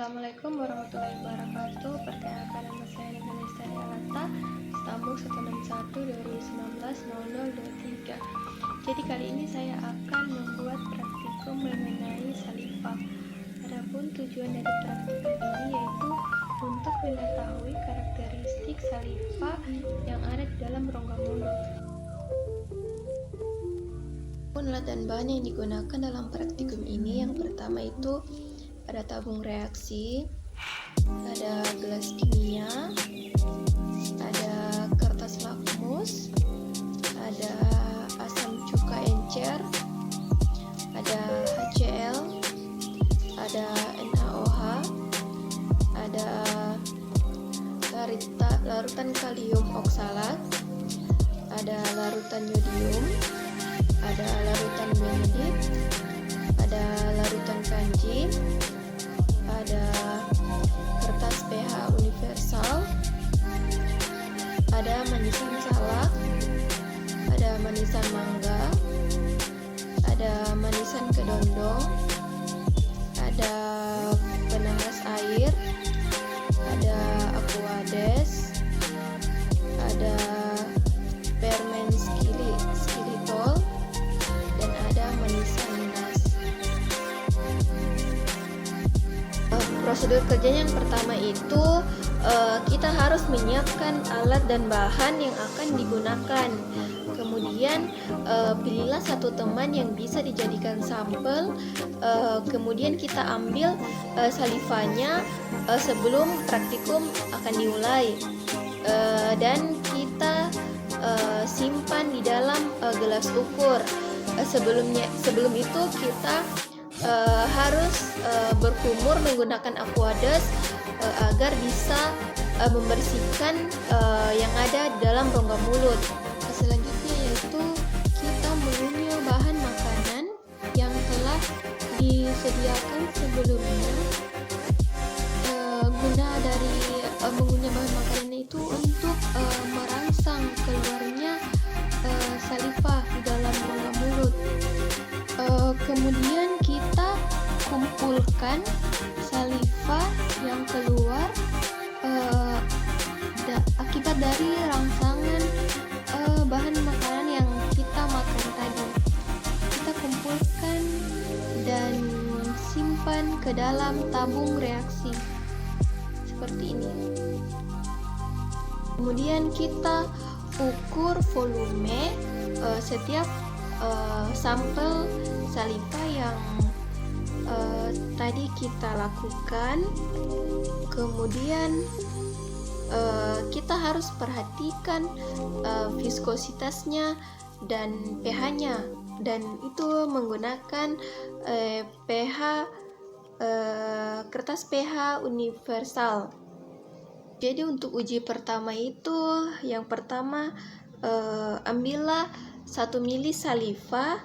Assalamualaikum warahmatullahi wabarakatuh. Perkenalkan, nama saya Nina Lestari Alata, Istanbul 161-2019-0023. Jadi kali ini saya akan membuat praktikum mengenai salivah. Adapun tujuan dari praktikum ini yaitu untuk mengetahui karakteristik salivah yang ada di dalam rongga mulut. Alat dan bahan yang digunakan dalam praktikum ini, yang pertama itu ada tabung reaksi, ada gelas kimia, ada kertas lakmus, ada asam cuka encer, ada HCl, ada NaOH, ada larutan kalium oksalat, ada larutan yodium, ada larutan benedit, ada larutan kanji, ada kertas pH universal, ada manisan salak, ada manisan mangga, ada manisan kedondong, ada penaras air, ada aquades, ada permen xylitol, dan ada manisan nas. Prosedur kerjanya yang pertama itu kita harus menyiapkan alat dan bahan yang akan digunakan. Kemudian pilihlah satu teman yang bisa dijadikan sampel. Kemudian kita ambil salivanya sebelum praktikum akan dimulai, dan kita simpan di dalam gelas ukur. Sebelum itu kita harus berkumur menggunakan aquades agar bisa membersihkan yang ada di dalam rongga mulut. Selanjutnya yaitu kita mengunyah bahan makanan yang telah disediakan sebelumnya. Guna dari mengunyah bahan makanan itu untuk merangsang keluarnya salivah di dalam rongga mulut. Kemudian kita kumpulkan salivah yang keluar akibat dari rangsangan bahan makanan yang kita makan tadi. Kita kumpulkan dan simpan ke dalam tabung reaksi seperti ini. Kemudian kita ukur volume setiap sampel salivah yang tadi kita lakukan. Kemudian kita harus perhatikan viskositasnya dan pH-nya, dan itu menggunakan pH kertas pH universal. Jadi untuk uji pertama itu, yang pertama ambillah 1 mili salivah,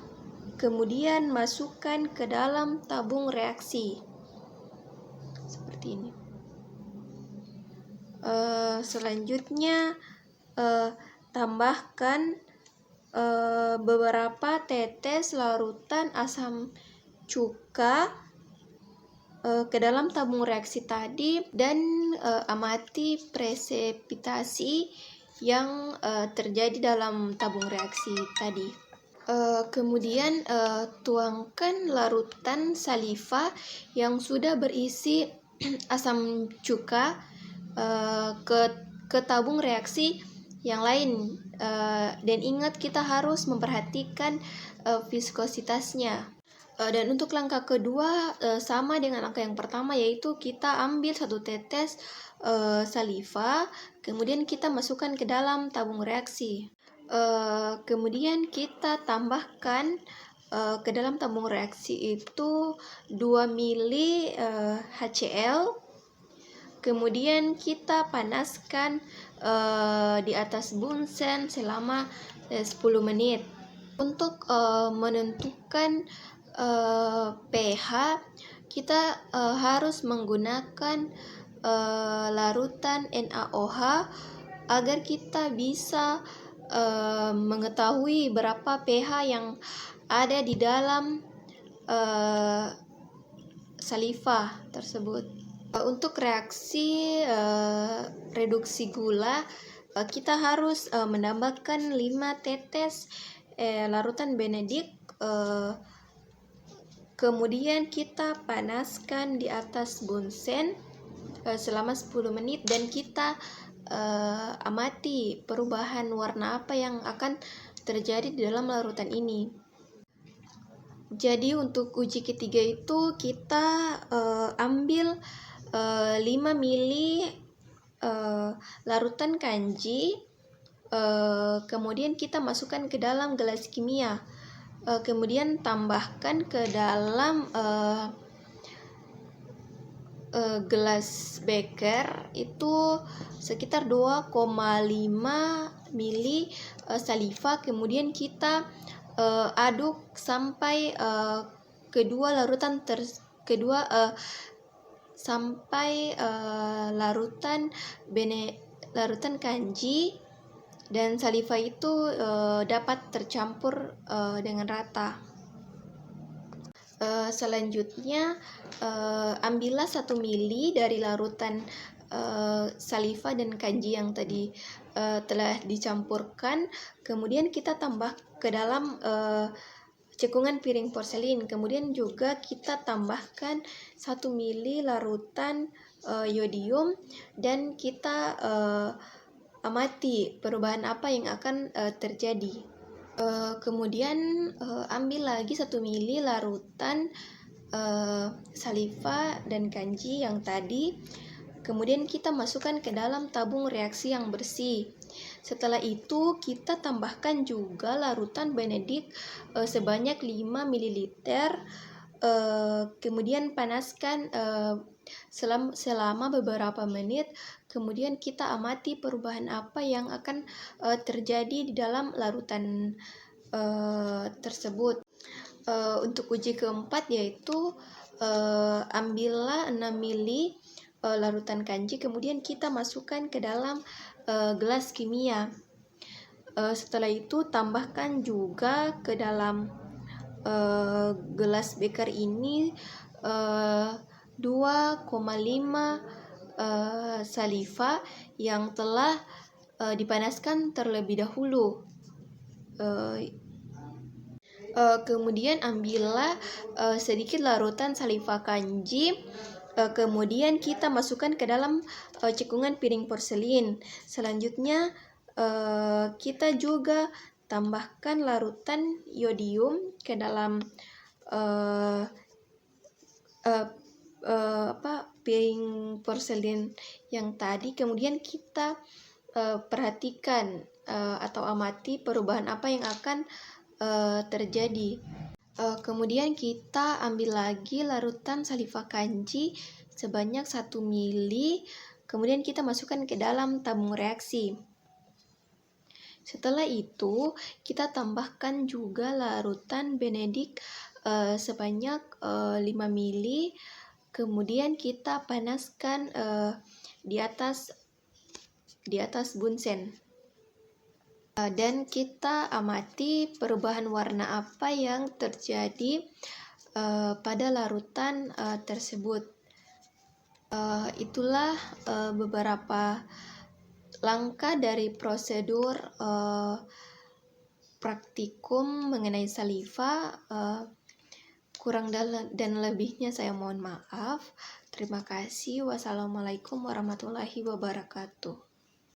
kemudian masukkan ke dalam tabung reaksi seperti ini. Selanjutnya tambahkan beberapa tetes larutan asam cuka ke dalam tabung reaksi tadi, dan amati presepitasi yang terjadi dalam tabung reaksi tadi. Kemudian tuangkan larutan salivah yang sudah berisi asam cuka ke tabung reaksi yang lain, dan ingat kita harus memperhatikan viskositasnya. Dan untuk langkah kedua sama dengan langkah yang pertama, yaitu kita ambil 1 tetes salivah, kemudian kita masukkan ke dalam tabung reaksi. Kemudian kita tambahkan ke dalam tabung reaksi itu 2 mili HCl. Kemudian kita panaskan di atas bunsen selama 10 menit. Untuk menentukan pH, kita harus menggunakan larutan NaOH agar kita bisa mengetahui berapa pH yang ada di dalam saliva tersebut. Untuk reaksi reduksi gula, kita harus menambahkan 5 tetes larutan Benedict, kemudian kita panaskan di atas bunsen selama 10 menit dan kita amati perubahan warna apa yang akan terjadi di dalam larutan ini. Jadi untuk uji ketiga itu kita ambil 5 mili larutan kanji, kemudian kita masukkan ke dalam gelas kimia, kemudian tambahkan ke dalam gelas beker itu sekitar 2,5 mili saliva, kemudian kita aduk sampai kedua larutan larutan kanji dan saliva itu dapat tercampur dengan rata. Selanjutnya ambillah 1 mili dari larutan saliva dan kanji yang tadi telah dicampurkan, kemudian kita tambah ke dalam cekungan piring porselin, kemudian juga kita tambahkan 1 mili larutan yodium dan kita amati perubahan apa yang akan terjadi. Kemudian ambil lagi 1 mili larutan saliva dan kanji yang tadi, kemudian kita masukkan ke dalam tabung reaksi yang bersih. Setelah itu kita tambahkan juga larutan Benedict sebanyak 5 ml, kemudian panaskan selama beberapa menit, kemudian kita amati perubahan apa yang akan terjadi di dalam larutan tersebut. Untuk uji keempat yaitu ambillah 6 mili larutan kanji, kemudian kita masukkan ke dalam gelas kimia. Setelah itu tambahkan juga ke dalam gelas beker ini 2,5 saliva yang telah dipanaskan terlebih dahulu. Kemudian ambillah sedikit larutan saliva kanji, kemudian kita masukkan ke dalam cekungan piring porselin. Selanjutnya kita juga tambahkan larutan yodium ke dalam piring porselin yang tadi, kemudian kita perhatikan atau amati perubahan apa yang akan terjadi. Kemudian kita ambil lagi larutan saliva kanji sebanyak 1 mili, kemudian kita masukkan ke dalam tabung reaksi. Setelah itu kita tambahkan juga larutan Benedict sebanyak 5 mili, kemudian kita panaskan di atas bunsen. Dan kita amati perubahan warna apa yang terjadi pada larutan tersebut. Itulah beberapa langkah dari prosedur praktikum mengenai saliva. Kurang dan lebihnya saya mohon maaf. Terima kasih. Wassalamualaikum warahmatullahi wabarakatuh.